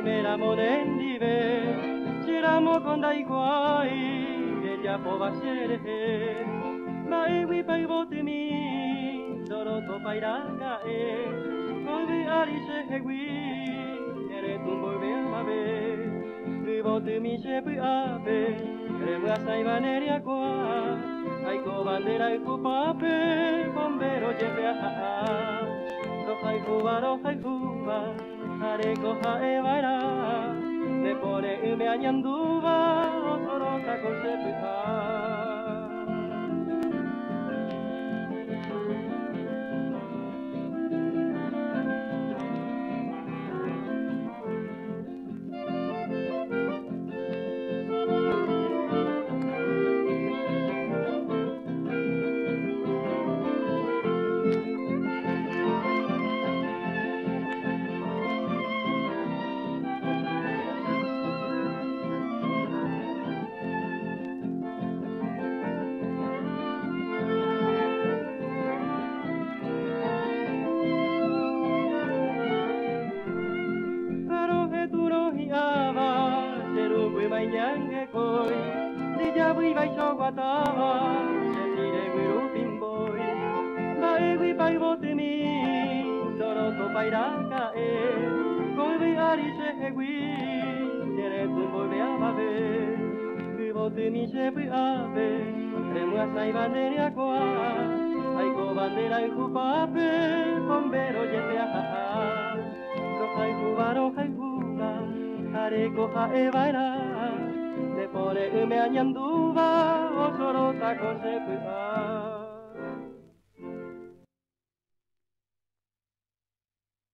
primera monendive, ciramo con dai guai, e già può basere, ma e qui pai voti mi, solo to pai raga e, come alice e qui, e tu vuoi bene, qui voti mi se pi ave, crema sai vaneria qua, ai co bandera e cu pape, bombero jefe a, roja y juba, hareko hae baira, ne pone ume añanduba, otoroka konsepuha. Nyange koi, di jawi vai chogwatawa, se tire wiru pimboi, vai wi pai votimi, soro to pai raka e, koi vi ari se wi, tere tu voi ve amave, vi votimi se pi ave, remua sai bandera qua, ai ko bandera i kupape, bombero yete a, rohai kubaro hai kuba, hareko hae baira, ne pone ume añanduba, o sorota konsepuha.